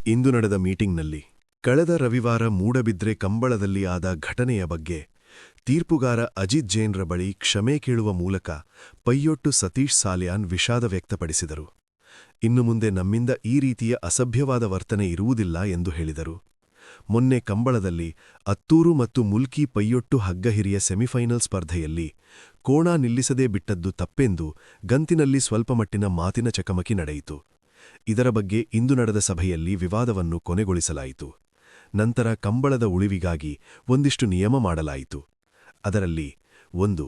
ಇಂದು ನಡೆದ ಮೀಟಿಂಗ್ನಲ್ಲಿ ಕಳೆದ ರವಿವಾರ ಮೂಡಬಿದ್ರೆ ಕಂಬಳದಲ್ಲಿ ಆದ ಘಟನೆಯ ಬಗ್ಗೆ ತೀರ್ಪುಗಾರ ಅಜಿತ್ ಜೈನ್ರ ಬಳಿ ಕ್ಷಮೆ ಕೇಳುವ ಮೂಲಕ ಪೈಯೊಟ್ಟು ಸತೀಶ್ ಸಾಲ್ಯಾನ್ ವಿಷಾದ ವ್ಯಕ್ತಪಡಿಸಿದರು. ಇನ್ನು ಮುಂದೆ ನಮ್ಮಿಂದ ಈ ರೀತಿಯ ಅಸಭ್ಯವಾದ ವರ್ತನೆ ಇರುವುದಿಲ್ಲ ಎಂದು ಹೇಳಿದರು. ಮೊನ್ನೆ ಕಂಬಳದಲ್ಲಿ ಅತ್ತೂರು ಮತ್ತು ಮುಲ್ಕಿ ಪೈಯೊಟ್ಟು ಹಗ್ಗಹಿರಿಯ ಸೆಮಿಫೈನಲ್ ಸ್ಪರ್ಧೆಯಲ್ಲಿ ಕೋಣ ನಿಲ್ಲಿಸದೇ ಬಿಟ್ಟದ್ದು ತಪ್ಪೆಂದು ಗಂತಿನಲ್ಲಿ ಸ್ವಲ್ಪಮಟ್ಟಿನ ಮಾತಿನ ಚಕಮಕಿ ನಡೆಯಿತು. ಇದರ ಬಗ್ಗೆ ಇಂದು ನಡೆದ ಸಭೆಯಲ್ಲಿ ವಿವಾದವನ್ನು ಕೊನೆಗೊಳಿಸಲಾಯಿತು. ನಂತರ ಕಂಬಳದ ಉಳಿವಿಗಾಗಿ ಒಂದಿಷ್ಟು ನಿಯಮ ಮಾಡಲಾಯಿತು. ಅದರಲ್ಲಿ 1.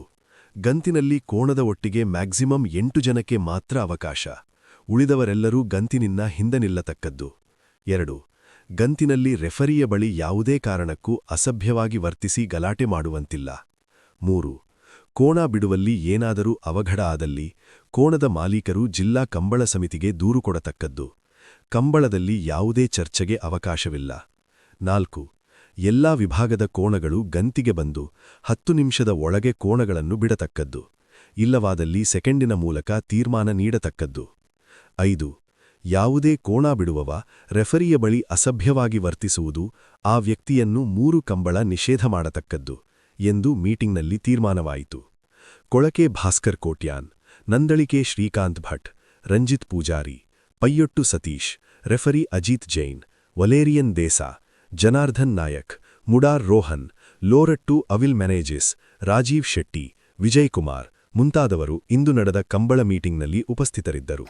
ಗಂತಿನಲ್ಲಿ ಕೋಣದ ಒಟ್ಟಿಗೆ ಮ್ಯಾಕ್ಸಿಮಮ್ 8 ಜನಕ್ಕೆ ಮಾತ್ರ ಅವಕಾಶ. ಉಳಿದವರೆಲ್ಲರೂ ಗಂತಿನಿಂದ ಹಿಂದೆ ನಿಲ್ಲತಕ್ಕದ್ದು. 2. ಗಂತಿನಲ್ಲಿ ರೆಫರಿಯ ಬಳಿ ಯಾವುದೇ ಕಾರಣಕ್ಕೂ ಅಸಭ್ಯವಾಗಿ ವರ್ತಿಸಿ ಗಲಾಟೆ ಮಾಡುವಂತಿಲ್ಲ. 3. ಕೋಣ ಬಿಡುವಲ್ಲಿ ಏನಾದರೂ ಅವಘಡ ಆದಲ್ಲಿ ಕೋಣದ ಮಾಲೀಕರು ಜಿಲ್ಲಾ ಕಂಬಳ ಸಮಿತಿಗೆ ದೂರು ಕೊಡತಕ್ಕದ್ದು. ಕಂಬಳದಲ್ಲಿ ಯಾವುದೇ ಚರ್ಚೆಗೆ ಅವಕಾಶವಿಲ್ಲ. 4. ಎಲ್ಲಾ ವಿಭಾಗದ ಕೋಣಗಳು ಗಂತಿಗೆ ಬಂದು 10 ನಿಮಿಷದ ಒಳಗೆ ಕೋಣಗಳನ್ನು ಬಿಡತಕ್ಕದ್ದು. ಇಲ್ಲವಾದಲ್ಲಿ ಸೆಕೆಂಡಿನ ಮೂಲಕ ತೀರ್ಮಾನ ನೀಡತಕ್ಕದ್ದು. 5. ಯಾವುದೇ ಕೋಣ ಬಿಡುವವ ರೆಫರಿಯ ಬಳಿ ಅಸಭ್ಯವಾಗಿ ವರ್ತಿಸುವುದು, ಆ ವ್ಯಕ್ತಿಯನ್ನು 3 ಕಂಬಳ ನಿಷೇಧ ಮಾಡತಕ್ಕದ್ದು ಎಂದು ಮೀಟಿಂಗ್ನಲ್ಲಿ ತೀರ್ಮಾನವಾಯಿತು. ಕೊಳಕೆ ಭಾಸ್ಕರ್ ಕೋಟ್ಯಾನ್, ನಂದಳಿಕೆ ಶ್ರೀಕಾಂತ್ ಭಟ್, ರಂಜಿತ್ ಪೂಜಾರಿ, ಪೈಯೊಟ್ಟು ಸತೀಶ್, ರೆಫರಿ ಅಜಿತ್ ಜೈನ್, ವಲೇರಿಯನ್ ದೇಸಾ, ಜನಾರ್ದನ್ ನಾಯಕ್, ಮುಡಾರ್ ರೋಹನ್, ಲೋರಟ್ಟು ಅವಿಲ್ ಮೆನೇಜಿಸ್, ರಾಜೀವ್ ಶೆಟ್ಟಿ, ವಿಜಯ್ ಕುಮಾರ್ ಮುಂತಾದವರು ಇಂದು ನಡೆದ ಕಂಬಳ ಮೀಟಿಂಗ್ನಲ್ಲಿ ಉಪಸ್ಥಿತರಿದ್ದರು.